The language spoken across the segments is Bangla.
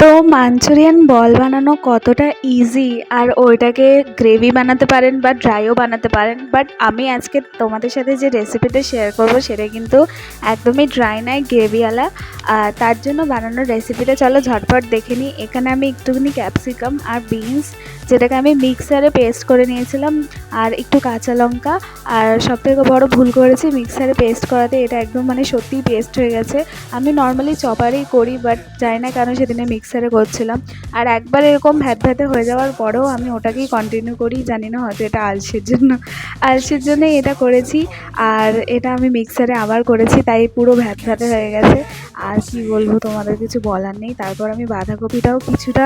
তো মাঞ্চুরিয়ান বল বানানো কতটা ইজি, আর ওইটাকে গ্রেভি বানাতে পারেন বা ড্রাইও বানাতে পারেন। বাট আমি আজকে তোমাদের সাথে যে রেসিপিটা শেয়ার করব সেটা কিন্তু একদমই ড্রাই নয়, গ্রেভিওয়ালা। তার জন্য বানানোর রেসিপিটা চলো ঝটপট দেখে নিই। এখানে আমি একটুখানি ক্যাপসিকাম আর বিনস, যেটাকে আমি মিক্সারে পেস্ট করে নিয়েছিলাম, আর একটু কাঁচা লঙ্কা। আর সবথেকে বড় ভুল করেছি মিক্সারে পেস্ট করাতে, এটা একদম মানে সত্যিই পেস্ট হয়ে গেছে। আমি নর্মালি চপারেই করি, বাট জানি না কেন সেদিনে মিক্সারে করছিলাম। আর একবার এরকম ভ্যাতে হয়ে যাওয়ার পরেও আমি ওটাকেই কন্টিনিউ করি, জানি না হয়তো এটা আলসের জন্যই এটা করেছি। আর এটা আমি মিক্সারে আবার করেছি, তাই পুরো ভ্যাতে হয়ে গেছে। আর কি বলবো, তোমাদের কিছু বলার নেই। তারপর আমি বাঁধাকপিটাও কিছুটা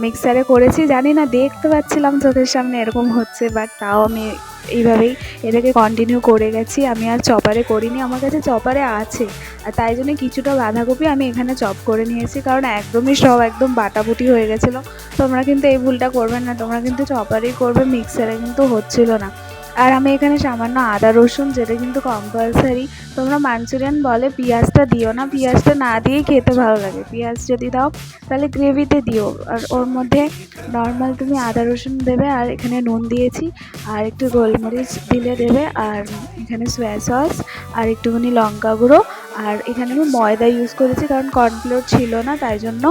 মিক্সারে করেছি, জানি না দেখতে পাচ্ছিলাম চোখের সামনে এরকম হচ্ছে, বাট তাও আমি এইভাবেই এটাকে কন্টিনিউ করে গেছি। আমি আর চপারে করিনি, আমার কাছে চপারে আছে, আর তাই জন্য কিছুটা বাঁধাকপি আমি এখানে চপ করে নিয়েছি, কারণ একদমই সব একদম বাটাবুটি হয়ে গেছিলো। তোমরা কিন্তু এই ভুলটা করবে না, তোমরা কিন্তু চপারেই করবে, মিক্সারে কিন্তু হচ্ছিল না। আর আমি এখানে সামান্য আদা রসুন, যেটা কিন্তু কম্পালসারি। তোমরা মাঞ্চুরিয়ান বলে পেঁয়াজটা দিও না, পেঁয়াজটা না দিয়েই খেতে ভালো লাগে। পেঁয়াজ যদি দাও তাহলে গ্রেভিতে দিও, আর ওর মধ্যে নর্মাল তুমি আদা রসুন দেবে। আর এখানে নুন দিয়েছি, আর একটু গোলমরিচ দিলে দেবে, আর এখানে সয়া সস, আর একটুখানি লঙ্কা গুঁড়ো। আর এখানে আমি ময়দা ইউজ করেছি, কারণ কর্নফ্লোর ছিল না, তাই জন্য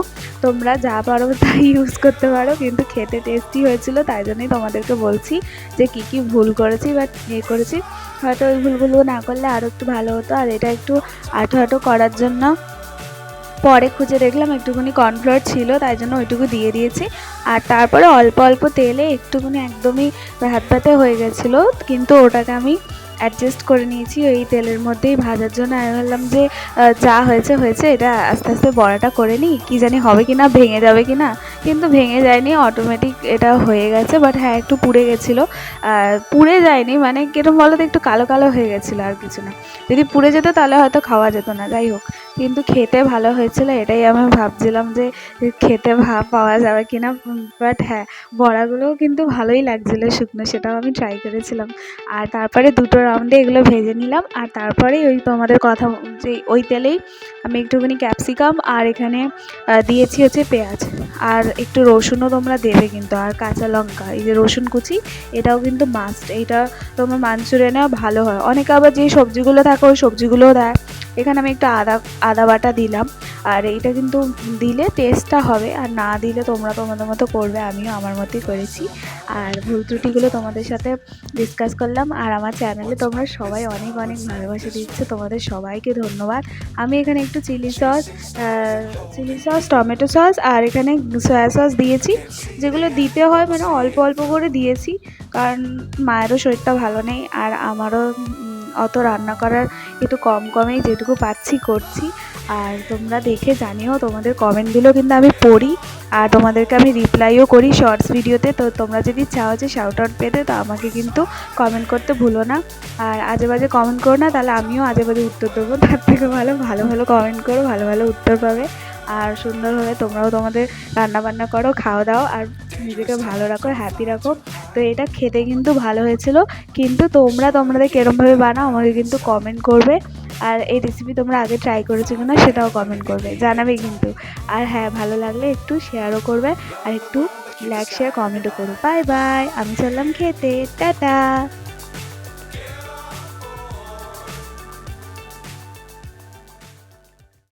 তোমরা যা পারো তাই ইউজ করতে পারো, কিন্তু খেতে টেস্টি হয়েছিল। তাই জন্যই তোমাদেরকে বলছি যে কী ভুল করেছি বা করেছি। হয়তো ওই ভুলগুলো না করলে আরও একটু ভালো হতো। আর এটা একটু আঠো করার জন্য পরে খুঁজে দেখলাম একটুখানি কর্নফ্লোর ছিল, তাই জন্য ওইটুকু দিয়ে দিয়েছি। আর তারপরে অল্প অল্প তেলে একটুখানি একদমই ভাতে হয়ে গেছিলো, কিন্তু ওটাকে আমি অ্যাডজাস্ট করে নিয়েছি ওই তেলের মধ্যেই ভাজার জন্য। আমি ভাবলাম যে যা হয়েছে এটা আস্তে আস্তে বড়াটা করে নিই, কী জানি হবে কি না, ভেঙে যাবে কি না। কিন্তু ভেঙে যায়নি, অটোমেটিক এটা হয়ে গেছে। বাট হ্যাঁ, একটু পুড়ে গেছিলো। পুড়ে যায়নি মানে কিরম বলো তো, একটু কালো কালো হয়ে গেছিলো, আর কিছু না। যদি পুড়ে যেত তাহলে হয়তো খাওয়া যেত না, যাই হোক। কিন্তু খেতে ভালো হয়েছিল, এটাই আমি ভাবছিলাম যে খেতে পাওয়া যাবে কি না। বাট হ্যাঁ, বড়াগুলোও কিন্তু ভালোই লাগছিলো শুকনো, সেটাও আমি ট্রাই করেছিলাম। আর তারপরে দুটো রাউন্ডে এগুলো ভেজে নিলাম। আর তারপরেই ওই তোমাদের কথা যে ওই তেলেই আমি একটুখানি ক্যাপসিকাম, আর এখানে দিয়েছি হচ্ছে পেঁয়াজ, আর একটু রসুনও তোমরা দেবে কিন্তু, আর কাঁচা লঙ্কা। এই যে রসুন কুচি, এটাও কিন্তু মাস্ট, এইটা তোমার মাঞ্চুরিয়ানেও ভালো হয়। অনেকে আবার যে সবজিগুলো থাকে ওই সবজিগুলোও দেয়। এখানে আমি একটু আদা বাটা দিলাম, আর এইটা কিন্তু দিলে টেস্টটা হবে, আর না দিলে তোমরা তোমাদের মতো করবে, আমিও আমার মতোই করেছি। আর ভুল ত্রুটিগুলো তোমাদের সাথে ডিসকাস করলাম। আর আমার চ্যানেলে তোমরা সবাই অনেক ভালোবাসা দিচ্ছ, তোমাদের সবাইকে ধন্যবাদ। আমি এখানে একটু চিলি সস, টমেটো সস, আর এখানে সয়া সস দিয়েছি, যেগুলো দিতে হয় মানে অল্প অল্প করে দিয়েছি, কারণ মায়েরও শরীরটা ভালো নেই, আর আমারও অত রান্না করার একটু কমেই যেটুকু পাচ্ছি করছি। আর তোমরা দেখে জানিও, তোমাদের কমেন্টগুলো কিন্তু আমি পড়ি, আর তোমাদেরকে আমি রিপ্লাইও করি শর্টস ভিডিওতে। তো তোমরা যদি চাও যে শাউট আউট পেতে, তো আমাকে কিন্তু কমেন্ট করতে ভুলো না। আর আজে বাজে কমেন্ট করো না, তাহলে আমিও আজে বাজে উত্তর দেবো। তার থেকে ভালো কমেন্ট করো, ভালো উত্তর পাবে। আর সুন্দরভাবে তোমরাও তোমাদের রান্নাবান্না করো, খাওয়া দাও, আর নিজেকে ভালো রাখো, হ্যাপি রাখো। তো এটা খেতে কিন্তু ভালো হয়েছিল, কিন্তু তোমাদের কীরমভাবে বানাও আমাকে কিন্তু কমেন্ট করবে। আর এই রেসিপি তোমরা আগে ট্রাই করেছো কিনা সেটাও কমেন্ট করবে, জানাবে কিন্তু। আর হ্যাঁ, ভালো লাগলে একটু শেয়ারও করবে, আর একটু লাইক শেয়ার কমেন্টও করো। বাই বাই, আমি চললাম খেতে, টাটা।